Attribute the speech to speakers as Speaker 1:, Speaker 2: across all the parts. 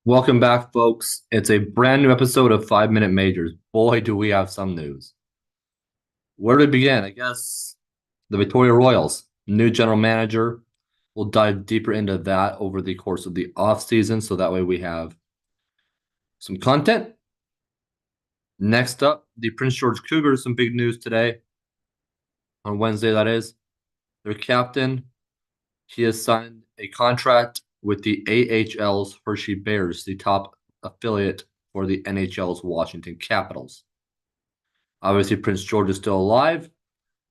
Speaker 1: Welcome back, folks. It's a brand new episode of 5 Minute Majors. Boy, do we have some news. Where do we begin? I guess the Victoria Royals, new general manager. We'll dive deeper into that over the course of the offseason, so that way we have some content. Next up, the Prince George Cougars, some big news today. On Wednesday, that is. Their captain, he has signed a contract with the AHL's Hershey Bears, the top affiliate for the NHL's Washington Capitals. Obviously, Prince George is still alive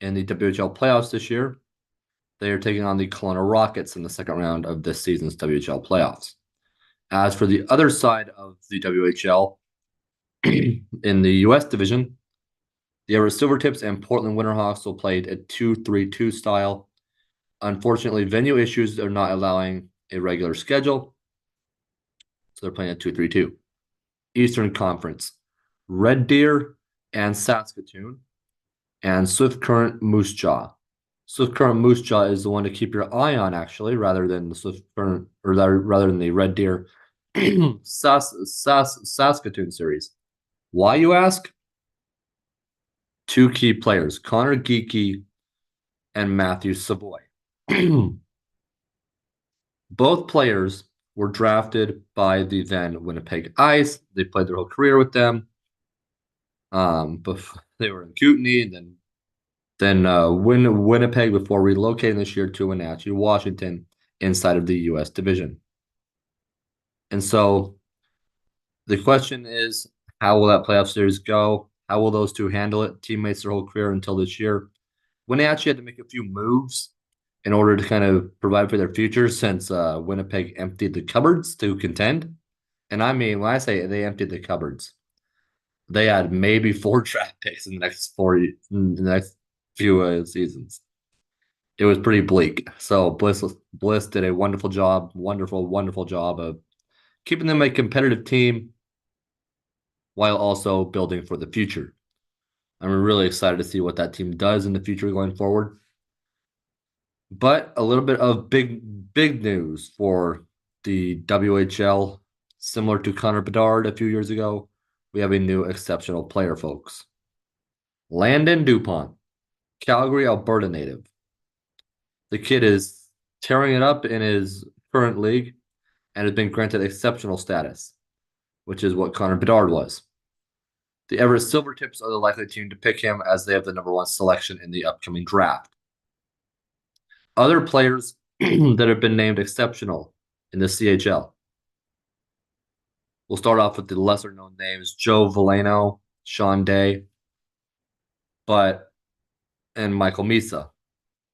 Speaker 1: in the WHL playoffs this year. They are taking on the Kelowna Rockets in the second round of this season's WHL playoffs. As for the other side of the WHL, in the U.S. division, the Everett Silvertips and Portland Winterhawks will play a 2-3-2 style. Unfortunately, venue issues are not allowing a regular schedule, so they're playing a 2-3-2. Eastern Conference, Red Deer and Saskatoon, and Swift Current Moose Jaw. Swift Current Moose Jaw is the one to keep your eye on, actually, rather than the Swift Current, or rather than the Red Deer Saskatoon series. Why, you ask? Two key players, Connor Geekie and Matthew Savoy. Both players were drafted by the then Winnipeg Ice. They played their whole career with them. Before they were in Kootenay, then Winnipeg before relocating this year to Wenatchee, Washington, inside of the U.S. division. And so the question is, how will that playoff series go? How will those two handle it? Teammates their whole career until this year. Wenatchee had to make a few moves in order to kind of provide for their future since Winnipeg emptied the cupboards to contend. And I mean, when I say they emptied the cupboards, they had maybe 4 draft picks in the next few seasons. It was pretty bleak. So Bliss did a wonderful job, wonderful job of keeping them a competitive team while also building for the future. I'm really excited to see what that team does in the future going forward. But a little bit of big news for the WHL, similar to Connor Bedard a few years ago. We have a new exceptional player, folks. Landon Dupont, Calgary, Alberta native. The kid is tearing it up in his current league and has been granted exceptional status, which is what Connor Bedard was. The Everett Silvertips are the likely team to pick him as they have the number 1 selection in the upcoming draft. Other players that have been named exceptional in the CHL. We'll start off with the lesser known names, Joe Veleno, Sean Day, and Michael Misa.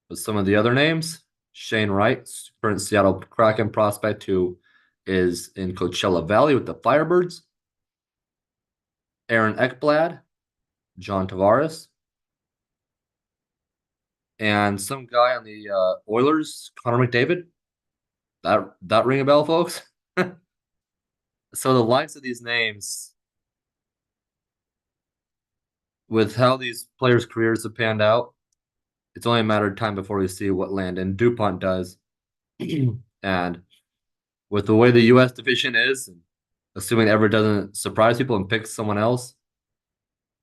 Speaker 1: But some of the other names, Shane Wright, current Seattle Kraken prospect who is in Coachella Valley with the Firebirds. Aaron Ekblad, John Tavares, and some guy on the Oilers, Connor McDavid. That ring a bell, folks? So the likes of these names, with how these players' careers have panned out, it's only a matter of time before we see what Landon Dupont does. And with the way the U.S. division is, and assuming Everett doesn't surprise people and pick someone else,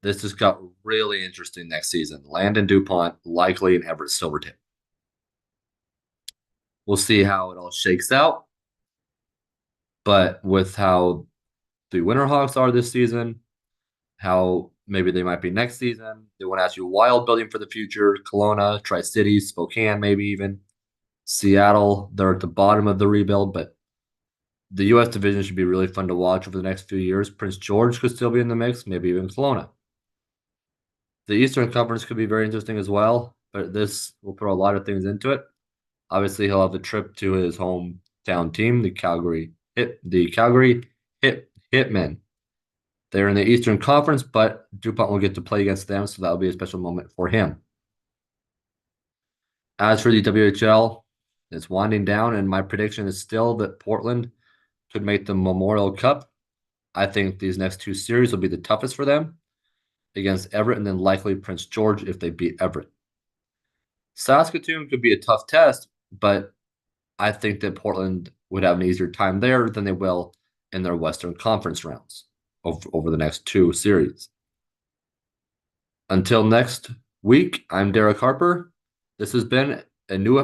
Speaker 1: this just got really interesting next season. Landon Dupont likely an Everett Silvertip. We'll see how it all shakes out. But with how the Winterhawks are this season, how maybe they might be next season, they want to ask you Wild building for the future, Kelowna, Tri-Cities, Spokane, maybe even Seattle. They're at the bottom of the rebuild, but the U.S. division should be really fun to watch over the next few years. Prince George could still be in the mix, maybe even Kelowna. The Eastern Conference could be very interesting as well, but this will throw a lot of things into it. Obviously, he'll have a trip to his hometown team, the Calgary Hitmen. They're in the Eastern Conference, but Dupont will get to play against them, so that'll be a special moment for him. As for the WHL, it's winding down, and my prediction is still that Portland could make the Memorial Cup. I think these next 2 series will be the toughest for them against Everett and then likely Prince George if they beat Everett. Saskatoon could be a tough test, but I think that Portland would have an easier time there than they will in their Western Conference rounds over the next two series. Until next week, I'm Derek Harper. This has been a new